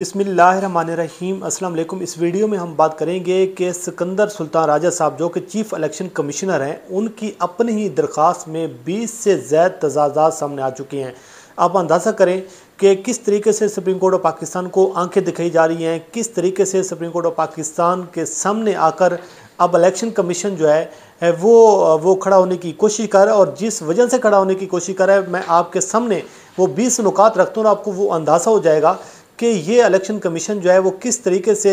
बिस्मिल्लाहिर्रहमानिर्रहीम अस्सलाम वालेकुम। इस वीडियो में हम बात करेंगे कि सिकंदर सुल्तान राजा साहब जो कि चीफ़ इलेक्शन कमिश्नर हैं, उनकी अपनी ही दरख्वास्त में 20 से ज़्यादा तजाज़ात सामने आ चुके हैं। आप अंदाज़ा करें कि किस तरीके से सुप्रीम कोर्ट ऑफ पाकिस्तान को आंखें दिखाई जा रही हैं, किस तरीके से सुप्रीम कोर्ट ऑफ पाकिस्तान के सामने आकर अब इलेक्शन कमीशन जो है वो खड़ा होने की कोशिश कर रहा है। और जिस वजह से खड़ा होने की कोशिश कर रहा है, मैं आपके सामने वो 20 नुकात रखता हूँ और आपको वो अंदाज़ा हो जाएगा कि ये इलेक्शन कमीशन जो है वो किस तरीके से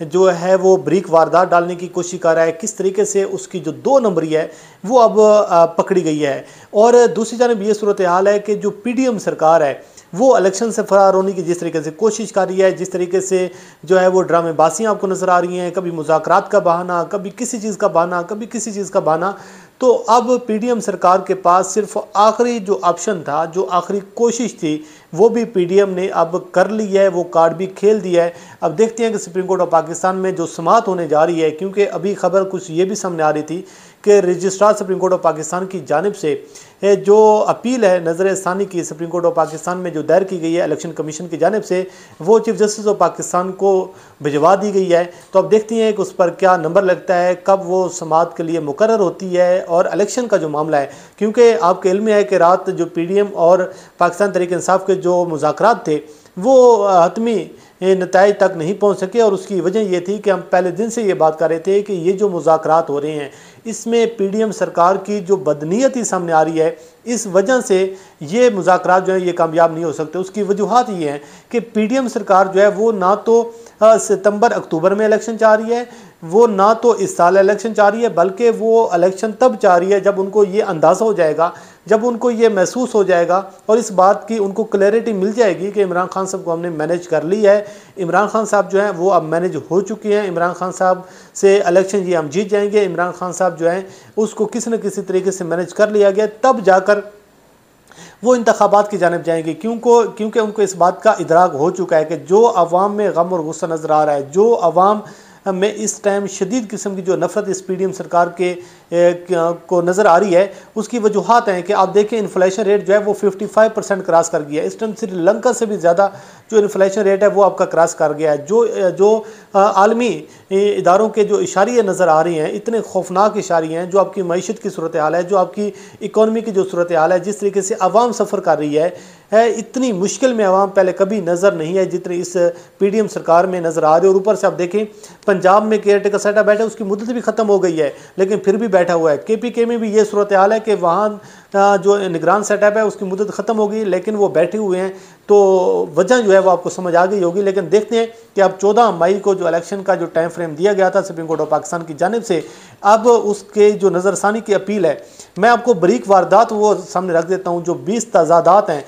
जो है वो ब्रीक वारदात डालने की कोशिश कर रहा है, किस तरीके से उसकी जो 2 नंबरी है वो अब पकड़ी गई है। और दूसरी जानब ये सूरत हाल है कि जो पीडीएम सरकार है वो इलेक्शन से फरार होने की जिस तरीके से कोशिश कर रही है, जिस तरीके से जो है वो ड्रामेबाजियाँ आपको नज़र आ रही हैं, कभी मुज़ाकरात का बहाना, कभी किसी चीज़ का बहाना, कभी किसी चीज़ का बहाना। तो अब पीडीएम सरकार के पास सिर्फ आखिरी जो ऑप्शन था, जो आखिरी कोशिश थी, वो भी पीडीएम ने अब कर ली है, वो कार्ड भी खेल दिया है। अब देखते हैं कि सुप्रीम कोर्ट ऑफ पाकिस्तान में जो समाअत होने जा रही है, क्योंकि अभी खबर कुछ ये भी सामने आ रही थी कि registrar supreme court of Pakistan की जानिब से जो अपील है नज़र सानी की सुप्रीम कोर्ट ऑफ पाकिस्तान में जो दायर की गई है इलेक्शन कमीशन की जानिब से, वो चीफ जस्टिस ऑफ पाकिस्तान को भिजवा दी गई है। तो अब देखते हैं कि उस पर क्या नंबर लगता है, कब वो समाअत के लिए मुकर्रर होती है। और इलेक्शन का जो मामला है, क्योंकि आपके इल्म है कि रात जो पीडीएम और पाकिस्तान तहरीक इंसाफ के जो मुज़ाकरात थे वो हतमी नताइज तक नहीं पहुंच सके। और उसकी वजह ये थी कि हम पहले दिन से ये बात कर रहे थे कि ये जो मुज़ाकरात हो रहे हैं इसमें पीडीएम सरकार की जो बदनीयती सामने आ रही है, इस वजह से ये मुज़ाकरात जो है ये कामयाब नहीं हो सकते। उसकी वजूहात ये हैं कि पीडीएम सरकार जो है वो ना तो सितंबर अक्टूबर में इलेक्शन चाह रही है, वो ना तो इस साल इलेक्शन चाह रही है, बल्कि वो इलेक्शन तब चाह रही है जब उनको ये अंदाज़ा हो जाएगा, जब उनको ये महसूस हो जाएगा और इस बात की उनको क्लैरिटी मिल जाएगी कि इमरान खान साहब को हमने मैनेज कर ली है। इमरान खान साहब जो हैं वो अब मैनेज हो चुके हैं, इमरान खान साहब से इलेक्शन ये हम जीत जाएंगे, इमरान खान साहब जो हैं उसको किसी न किसी तरीके से मैनेज कर लिया गया, तब जाकर वो इंतखाबात की जानिब जाएंगे। क्योंकि उनको इस बात का इदराक हो चुका है कि जो अवाम में गम और गुस्सा नज़र आ रहा है, जो अवाम में इस टाइम शदीद किस्म की जो नफरत इस पीडीएम सरकार के को नज़र आ रही है, उसकी वजूहात हैं कि आप देखें इन्फ्लेशन रेट जो है वो 55% क्रॉस कर गया है। इस टाइम श्रीलंका से भी ज़्यादा जो इन्फ्लेशन रेट है वो आपका क्रॉस कर गया है। जो आलमी इदारों के जो इशारे नज़र आ रही हैं, इतने खौफनाक इशारे हैं, जो आपकी मईशत की सूरत हाल है, जो आपकी इकॉनमी की जो सूरत हाल है, जिस तरीके से आवाम सफ़र कर रही है इतनी मुश्किल में आवाम पहले कभी नज़र नहीं है जितनी इस पीडीएम सरकार में नज़र आ रही है। और ऊपर से आप देखें पंजाब में केयर टेकर सेटअप बैठा, उसकी मुद्दत भी ख़त्म हो गई है लेकिन फिर भी बैठा हुआ है। केपीके में भी ये सूरत हाल है कि वहाँ जो निगरान सेटअप है उसकी मुद्दत ख़त्म हो गई लेकिन वो बैठे हुए हैं। तो वजह जो है वो आपको समझ आ गई होगी। लेकिन देखते हैं कि अब 14 मई को जो इलेक्शन का जो टाइम फ्रेम दिया गया था सुप्रीम कोर्ट ऑफ पाकिस्तान की जानिब से, अब उसके जो नज़रसानी की अपील है, मैं आपको बरीक वारदात वो सामने रख देता हूँ। जो 20 तजादात हैं,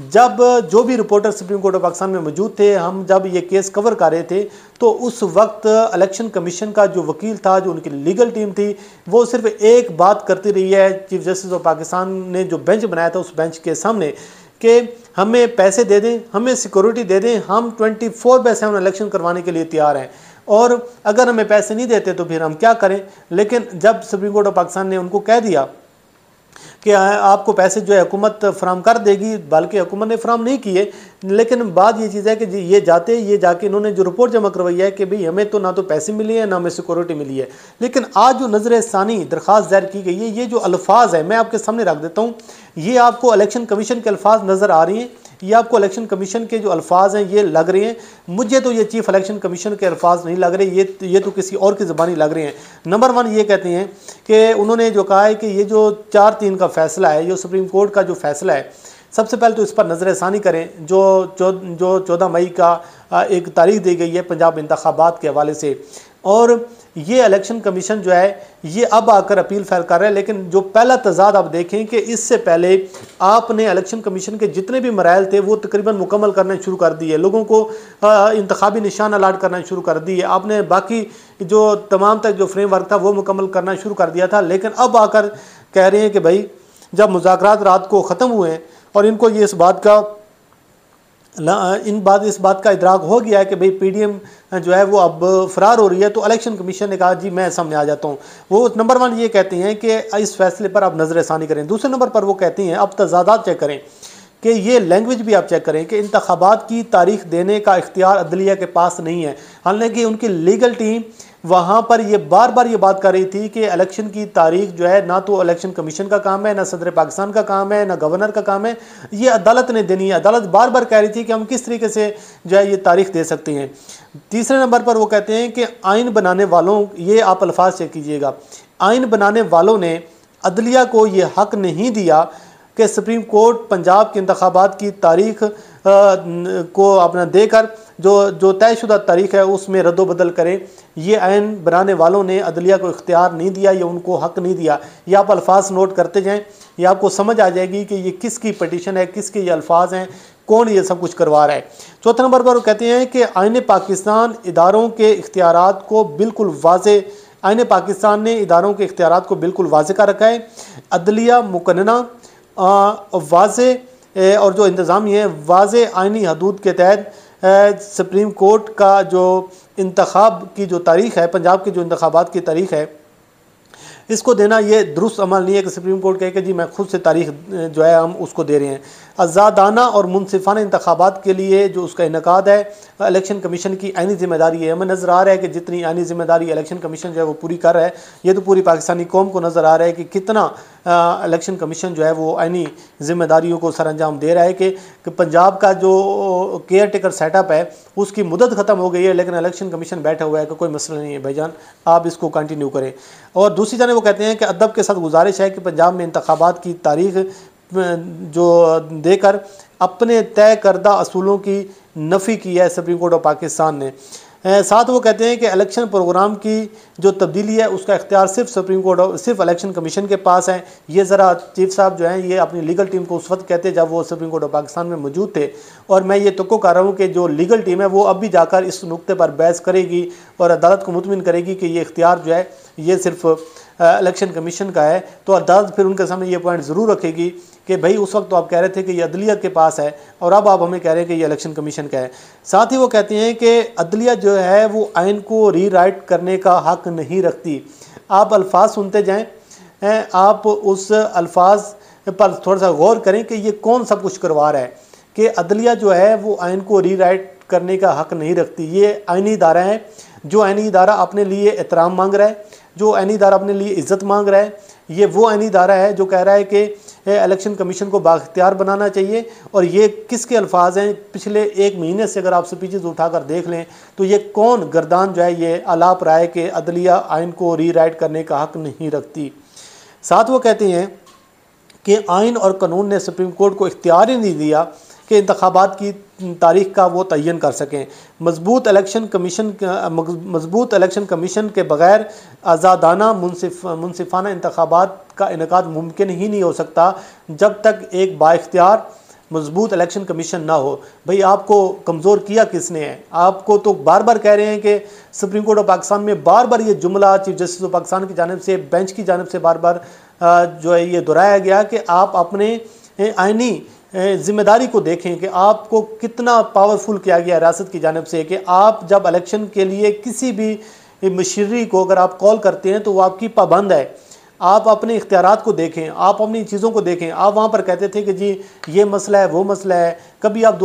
जब जो भी reporter supreme court of Pakistan में मौजूद थे, हम जब ये केस कवर कर रहे थे, तो उस वक्त इलेक्शन कमीशन का जो वकील था, जो उनकी लीगल टीम थी, वो सिर्फ एक बात करती रही है। चीफ जस्टिस ऑफ पाकिस्तान ने जो बेंच बनाया था उस बेंच के सामने कि हमें पैसे दे दें, हमें सिक्योरिटी दे दें, हम 24/7 इलेक्शन करवाने के लिए तैयार हैं, और अगर हमें पैसे नहीं देते तो फिर हम क्या करें। लेकिन जब सुप्रीम कोर्ट ऑफ पाकिस्तान ने उनको कह दिया कि आपको पैसे जो है हुकूमत फराम कर देगी, बल्कि हुकूमत ने फराम नहीं किए, लेकिन बात ये चीज़ है कि ये जाके इन्होंने जो रिपोर्ट जमा करवाई है कि भाई हमें तो ना तो पैसे मिले हैं ना हमें सिक्योरिटी मिली है। लेकिन आज जो नज़र सानी दरख्वास्त दायर की गई है, ये जो अल्फाज है मैं आपके सामने रख देता हूँ। ये आपको इलेक्शन कमीशन के अल्फाज नज़र आ रही हैं, ये आपको इलेक्शन कमीशन के जो अल्फाज हैं ये लग रहे हैं। मुझे तो ये चीफ इलेक्शन कमीशन के अल्फाज नहीं लग रहे, ये तो किसी और की ज़बानी लग रहे हैं। नंबर 1 ये कहते हैं कि उन्होंने जो कहा है कि ये जो 4-3 का फ़ैसला है, जो सुप्रीम कोर्ट का जो फ़ैसला है, सबसे पहले तो इस पर नज़र सानी करें। जो 14 मई का एक तारीख दी गई है पंजाब इंतखाबात के हवाले से, और ये इलेक्शन कमीशन जो है ये अब आकर अपील फाइल कर रहा है। लेकिन जो पहला तजाद आप देखें कि इससे पहले आपने इलेक्शन कमीशन के जितने भी मराइल थे वो तकरीबन मुकम्मल करने शुरू कर दिए, लोगों को इंतखाबी निशान अलाट करना शुरू कर दिए, आपने बाकी जो तमाम तक जो फ्रेमवर्क था वो मुकम्मल करना शुरू कर दिया था। लेकिन अब आकर कह रहे हैं कि भाई जब मुज़ाकरात रात को ख़त्म हुए हैं और इनको ये इस बात का इदराक हो गया है कि भाई पीडीएम जो है वो अब फरार हो रही है, तो इलेक्शन कमीशन ने कहा जी मैं सामने आ जाता हूँ। वो नंबर 1 ये कहते हैं कि इस फैसले पर आप नज़र सानी करें। दूसरे नंबर पर वो कहते हैं अब तजादात चेक करें कि ये लैंग्वेज भी आप चेक करें कि इंतखाबात की तारीख देने का इख्तियार अदलिया के पास नहीं है। हालांकि उनकी लीगल टीम वहाँ पर ये बार बार ये बात कर रही थी कि इलेक्शन की तारीख जो है ना तो इलेक्शन कमीशन का काम है, ना सदर पाकिस्तान का काम है, ना गवर्नर का काम है, ये अदालत ने देनी है। अदालत बार बार कह रही थी कि हम किस तरीके से जो है ये तारीख दे सकते हैं। तीसरे नंबर पर वो कहते हैं कि आइन बनाने वालों, ये आप अल्फाज चेक कीजिएगा, आइन बनाने वालों ने अदलिया को ये हक नहीं दिया कि सुप्रीम कोर्ट पंजाब के इंतखाबात की तारीख को अपना देकर जो तयशुदा तारीख है उसमें रद्दोबदल करें। ये आइन बनाने वालों ने अदलिया को इख्तियार नहीं दिया, ये उनको हक नहीं दिया। ये आप अल्फाज नोट करते जाएं, ये आपको समझ आ जाएगी कि ये किसकी पटिशन है, किसके ये अल्फाज हैं, कौन ये सब कुछ करवा रहा है। चौथे नंबर पर वो कहते हैं कि आइन पाकिस्तान इदारों के इख्तियारात को बिल्कुल वाज़े, आइन पाकिस्तान ने इदारों के इख्तियारात को बिल्कुल वाज़े का रखा है। अदलिया मुकन्ना वाज़े और जो इंतज़ामी है वाज़े आइनी हदूद के तहत सुप्रीम कोर्ट का जो इंतखाब की जो तारीख़ है, पंजाब की जो इंतखाबात की तारीख़ है, इसको देना ये दुरुस्त अमल नहीं है कि सुप्रीम कोर्ट कहे कि जी मैं खुद से तारीख जो है हम उसको दे रहे हैं। आज़ादाना और मुनसिफाना इंतखाबात के लिए जो उसका इनकाद है इलेक्शन कमीशन की आइनी जिम्मेदारी है। हमें नज़र आ रहा है कि जितनी आइनी जिम्मेदारी इलेक्शन कमीशन जो है वो पूरी कर रहा है, ये तो पूरी पाकिस्तानी कौम को नज़र आ रहा है कि कितना इलेक्शन कमीशन जो है वो आइनी जिम्मेदारियों को सर अंजाम दे रहा है कि पंजाब का जो केयर टेकर सेटअप है उसकी मुद्दत ख़त्म हो गई है, लेकिन इलेक्शन कमीशन बैठा हुआ है कि कोई मसला नहीं है भाईजान, आप इसको कंटिन्यू करें। और दूसरी जाने वो कहते हैं कि अदब के साथ गुजारिश है कि पंजाब में इंतखाबात की तारीख जो देकर अपने तय करदा असूलों की नफ़ी की है सुप्रीम कोर्ट ऑफ पाकिस्तान ने। साथ वो कहते हैं कि इलेक्शन प्रोग्राम की जो तब्दीली है उसका इख्तियार सिर्फ सुप्रीम कोर्ट, सिर्फ इलेक्शन कमीशन के पास है। ये ज़रा चीफ साहब जो हैं ये अपनी लीगल टीम को उस वक्त कहते जब वो सुप्रीम कोर्ट ऑफ पाकिस्तान में मौजूद थे, और मैं ये तुक्को कर रहा हूँ कि जो लीगल टीम है वो अब भी जाकर इस नुक्ते पर बहस करेगी और अदालत को मुतमिन करेगी कि ये इख्तियार जो है ये सिर्फ इलेक्शन कमीशन का है। तो अदालत फिर उनके सामने ये पॉइंट ज़रूर रखेगी कि भाई उस वक्त तो आप कह रहे थे कि ये अदलिया के पास है और अब आप हमें कह रहे हैं कि ये इलेक्शन कमीशन का है। साथ ही वो कहते हैं कि अदलिया जो है वो आइन को रीराइट करने का हक नहीं रखती। आप अल्फाज सुनते जाएं, आप उस अल्फाज पर थोड़ा सा गौर करें कि ये कौन सब कुछ करवा रहा है कि अदलिया जो है वो आइन को रीराइट करने का हक नहीं रखती। ये आइनी इदारा है, जो आइनी इदारा अपने लिए एहतराम मांग रहा है, जो आइनी इदारा अपने लिए इज़्ज़त मांग रहा है, ये वो आइनी इदारा है जो कह रहा है कि इलेक्शन कमीशन को बाख्तियार बनाना चाहिए। और ये किसके अल्फाज हैं? पिछले एक महीने से अगर आप स्पीचेस उठाकर देख लें तो ये कौन गर्दान जो है ये आलाप रहा है कि अदलिया आइन को रीराइट करने का हक नहीं रखती। साथ वो कहते हैं कि आइन और कानून ने सुप्रीम कोर्ट को इख्तियार ही नहीं दिया कि इंतखाबात की तारीख का वो तयन कर सकें। मजबूत इलेक्शन कमीशन के बग़ैर आज़ादाना मुनसिफाना इंतखाबात का इनकाद मुमकिन ही नहीं हो सकता जब तक एक बाइख्तियार मजबूत इलेक्शन कमीशन ना हो। भाई आपको कमज़ोर किया किसने है? आपको तो बार बार कह रहे हैं कि सुप्रीम कोर्ट ऑफ पाकिस्तान में बार बार ये जुमला चीफ जस्टिस ऑफ पाकिस्तान की जानिब से, बेंच की जानिब से बार बार जो है ये दोहराया गया कि आप अपने आइनी ज़िम्मेदारी को देखें कि आपको कितना पावरफुल किया गया रियासत की जानिब से कि आप जब इलेक्शन के लिए किसी भी मशीनरी को अगर आप कॉल करते हैं तो वो आपकी पाबंद है। आप अपने इख्तियारात को देखें, आप अपनी चीज़ों को देखें। आप वहाँ पर कहते थे कि जी ये मसला है वो मसला है, कभी आप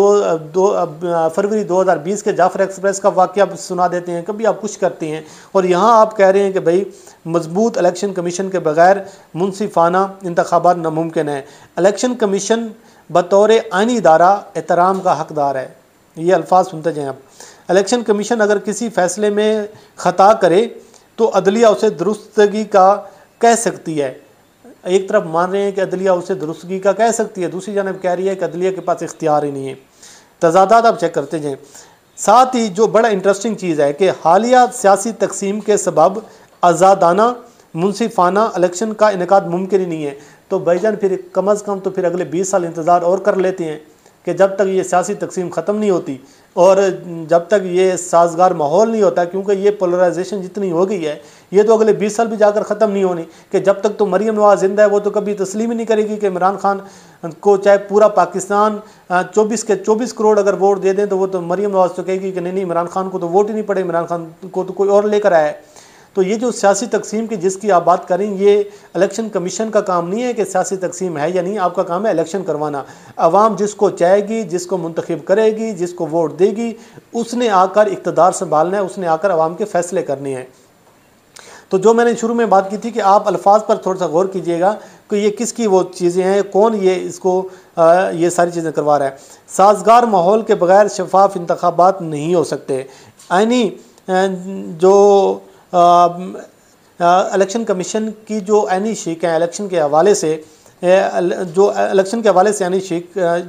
फरवरी 2020 के जाफर एक्सप्रेस का वाक़या सुना देते हैं, कभी आप कुछ करते हैं, और यहाँ आप कह रहे हैं कि भाई मजबूत इलेक्शन कमीशन के बग़ैर मुनसिफाना इंतखाबात नामुमकिन है। इलेक्शन कमीशन बतौर आइनी इदारा एहतराम का हकदार है। ये अल्फाज सुनते जाएँ आप। इलेक्शन कमीशन अगर किसी फ़ैसले में ख़ता करे तो अदलिया उसे दुरुस्तगी का कह सकती है। एक तरफ मान रहे हैं कि अदलिया उसे दुरुस्तगी का कह सकती है, दूसरी जानब कह रही है कि अदलिया के पास इख्तियार ही नहीं है। तजादात आप चेक करते जाएँ। साथ ही जो बड़ा इंटरेस्टिंग चीज़ है कि हालिया सियासी तकसीम के सबब आज़ादाना मुनसिफाना इलेक्शन का इनकाद मुमकिन ही नहीं है। तो भाईजान फिर कम अज़ कम तो फिर अगले 20 साल इंतज़ार और कर लेते हैं कि जब तक ये सियासी तकसीम ख़त्म नहीं होती और जब तक ये साजगार माहौल नहीं होता, क्योंकि ये पोलराइजेशन जितनी हो गई है ये तो अगले 20 साल भी जाकर ख़त्म नहीं होनी। कि जब तक तो मरीम नवाज़ ज़िंदा है वो तो कभी तस्लीम ही नहीं करेगी कि इमरान खान को चाहे पूरा पाकिस्तान 24 के 24 करोड़ अगर वोट दे दें तो वो तो मरीम नवाज़ तो कहेगी कि नहीं इमरान खान को तो वोट ही नहीं पड़े, इमरान खान को तो कोई और लेकर आया है। तो ये जो सियासी तकसीम की जिसकी आप बात करें, ये इलेक्शन कमीशन का काम नहीं है कि सियासी तकसीम है या नहीं, आपका काम है इलेक्शन करवाना। अवाम जिसको चाहेगी, जिसको मुंतखब करेगी, जिसको वोट देगी, उसने आकर इक़्तिदार संभालना है, उसने आकर अवाम के फ़ैसले करने हैं। तो जो मैंने शुरू में बात की थी कि आप अल्फाज पर थोड़ा सा गौर कीजिएगा कि ये किसकी वो चीज़ें हैं, कौन ये इसको ये सारी चीज़ें करवा रहा है। साजगार माहौल के बगैर शफाफ इंतखाबात नहीं हो सकते। आईनी जो इलेक्शन कमीशन की जो आईनी शीक है इलेक्शन के हवाले से, जो इलेक्शन के हवाले से यानी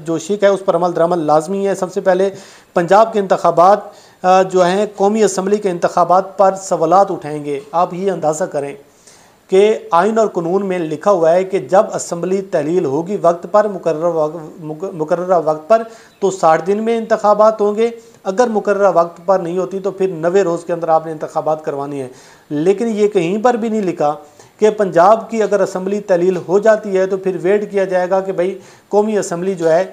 जो शीक है उस पर अमल दरामद लाजमी है। सबसे पहले पंजाब के इंतखाबात जो हैं कौमी असम्बली के इंतखाबात पर सवालात उठाएंगे। आप ये अंदाज़ा करें कि आइन और कानून में लिखा हुआ है कि जब असम्बली तहलील होगी वक्त पर, मुकर्ररा वक्त पर, तो 60 दिन में इंतखाबात होंगे। अगर मुकर्ररा वक्त पर नहीं होती तो फिर 90 रोज़ के अंदर आपने इंतखाबात करवानी है। लेकिन ये कहीं पर भी नहीं लिखा कि पंजाब की अगर असम्बली तहलील हो जाती है तो फिर वेट किया जाएगा कि भाई कौमी असम्बली जो है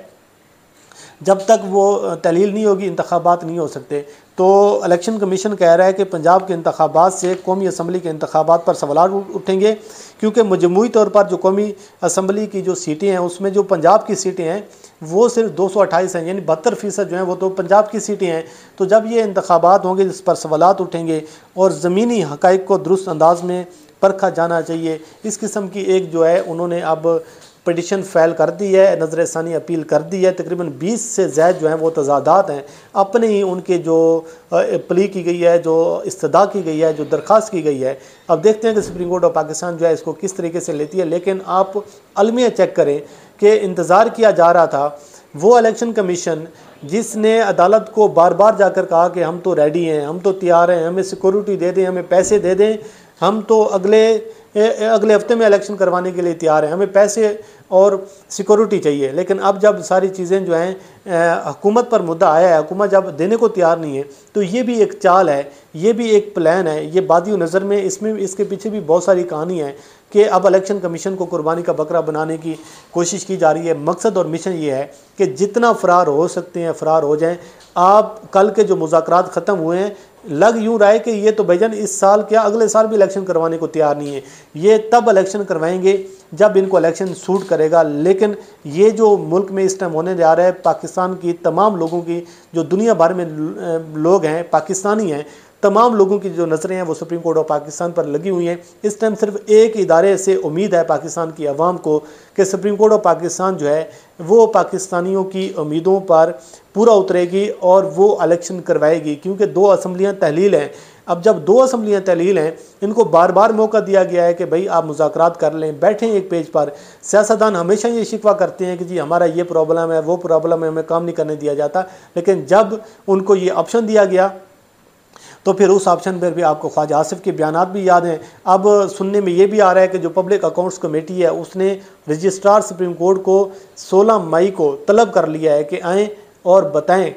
जब तक वो तहलील नहीं होगी इंतखाबात नहीं हो सकते। तो इलेक्शन कमीशन कह रहा है कि पंजाब के इंतखाबात से कौमी असम्बली के इंतखाबात पर सवाल उठेंगे, क्योंकि मजमूई तौर पर जो कौमी असम्बली की जो सीटें हैं उसमें जो पंजाब की सीटें हैं वो सिर्फ 228 हैं, यानी 72% जो हैं वो तो पंजाब की सीटें हैं। तो जब ये इंतखाबात होंगे जिस पर सवालात उठेंगे और ज़मीनी हक़ाइक़ को दुरुस्त अंदाज में परखा जाना चाहिए। इस किस्म की एक जो है उन्होंने अब पिटिशन फ़ाइल कर दी है, नज़र षानी अपील कर दी है। तकरीबन 20 से ज़ायद जो हैं वो तज़ादात हैं, अपने ही उनके जो प्ली की गई है, जो इस्तदा की गई है, जो दरख्वास्त की गई है। अब देखते हैं कि सुप्रीम कोर्ट ऑफ पाकिस्तान जो है इसको किस तरीके से लेती है। लेकिन आप अलमिया चेक करें कि इंतज़ार किया जा रहा था वो इलेक्शन कमीशन जिसने अदालत को बार बार जाकर कहा कि हम तो रेडी हैं, हम तो तैयार हैं, हमें सिक्योरिटी दे दें, हमें पैसे दे दें, हम तो अगले हफ्ते में इलेक्शन करवाने के लिए तैयार हैं, हमें पैसे और सिक्योरिटी चाहिए। लेकिन अब जब सारी चीज़ें जो हैं हुकूमत पर मुद्दा आया है, हुकूमत जब देने को तैयार नहीं है, तो ये भी एक चाल है, ये भी एक प्लान है, ये बादी नज़र में इसमें इसके पीछे भी बहुत सारी कहानी है कि अब इलेक्शन कमीशन को कुर्बानी का बकरा बनाने की कोशिश की जा रही है। मकसद और मिशन ये है कि जितना फ़रार हो सकते हैं फ़रार हो जाएं। आप कल के जो मुज़ाकरात ख़त्म हुए हैं, लग यूँ रहा है कि ये तो भाईजान इस साल क्या अगले साल भी इलेक्शन करवाने को तैयार नहीं है। ये तब इलेक्शन करवाएंगे जब इनको इलेक्शन सूट करेगा। लेकिन ये जो मुल्क में इस टाइम होने जा रहा है, पाकिस्तान की तमाम लोगों की, जो दुनिया भर में लोग हैं पाकिस्तानी हैं, तमाम लोगों की जो नज़रें हैं वो सुप्रीम कोर्ट ऑफ पाकिस्तान पर लगी हुई हैं। इस टाइम सिर्फ एक इदारे से उम्मीद है पाकिस्तान की आवाम को कि सुप्रीम कोर्ट ऑफ पाकिस्तान जो है वो पाकिस्तानियों की उम्मीदों पर पूरा उतरेगी और वो इलेक्शन करवाएगी, क्योंकि 2 असम्बलियाँ तहलील हैं। अब जब 2 असम्बलियाँ तहलील हैं, इनको बार बार मौका दिया गया है कि भाई आप मुज़ाकरात कर लें, बैठें एक पेज पर। सियासतदान हमेशा ये शिकवा करते हैं कि जी हमारा ये प्रॉब्लम है, वो प्रॉब्लम है, हमें काम नहीं करने दिया जाता। लेकिन जब उनको ये ऑप्शन दिया गया तो फिर उस ऑप्शन पर भी आपको ख्वाजा आसिफ के बयानात भी याद हैं। अब सुनने में ये भी आ रहा है कि जो पब्लिक अकाउंट्स कमेटी है उसने रजिस्ट्रार सुप्रीम कोर्ट को 16 मई को तलब कर लिया है कि आएँ और बताएं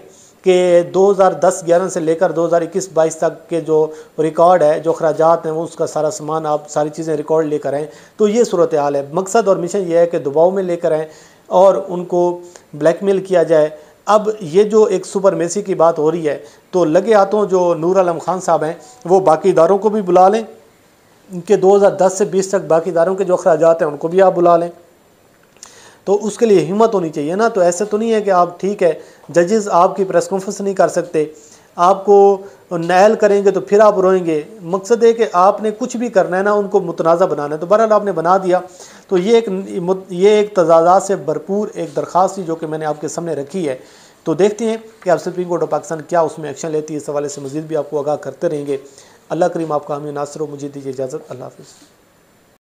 कि 2010-11 से लेकर 2021-22 तक के जो रिकॉर्ड है, जो खराजात हैं, वो उसका सारा सामान, आप सारी चीज़ें रिकॉर्ड लेकर आएँ। तो ये सूरत हाल है। मकसद और मिशन ये है कि दबाव में लेकर आएँ और उनको ब्लैकमेल किया जाए। अब ये जो एक सुपरमेसी की बात हो रही है, तो लगे हाथों जो नूर आलम खान साहब हैं वो बाकी इदारों को भी बुला लें, इनके 2010 से 20 तक बाकी इदारों के जो अखराजात हैं उनको भी आप बुला लें। तो उसके लिए हिम्मत होनी चाहिए ना। तो ऐसे तो नहीं है कि आप, ठीक है जजेस आपकी प्रेस कॉन्फ्रेंस नहीं कर सकते, आपको नायल करेंगे तो फिर आप रोएंगे। मकसद है कि आपने कुछ भी करना है ना, उनको मुतनाज़ा बनाना है। तो बहरहाल आपने बना दिया। तो ये एक तजादात से भरपूर एक दरख्वास्त थी जो कि मैंने आपके सामने रखी है। तो देखते हैं कि आप सुप्रीम कोर्ट ऑफ पाकिस्तान क्या उसमें एक्शन लेती है। इस हवाले से मज़ीद भी आपको आगाह करते रहेंगे। अल्लाह करीम आपका हामी नासर हो। मुझे दीजिए इजाज़त। अल्लाह हाफ़िज़।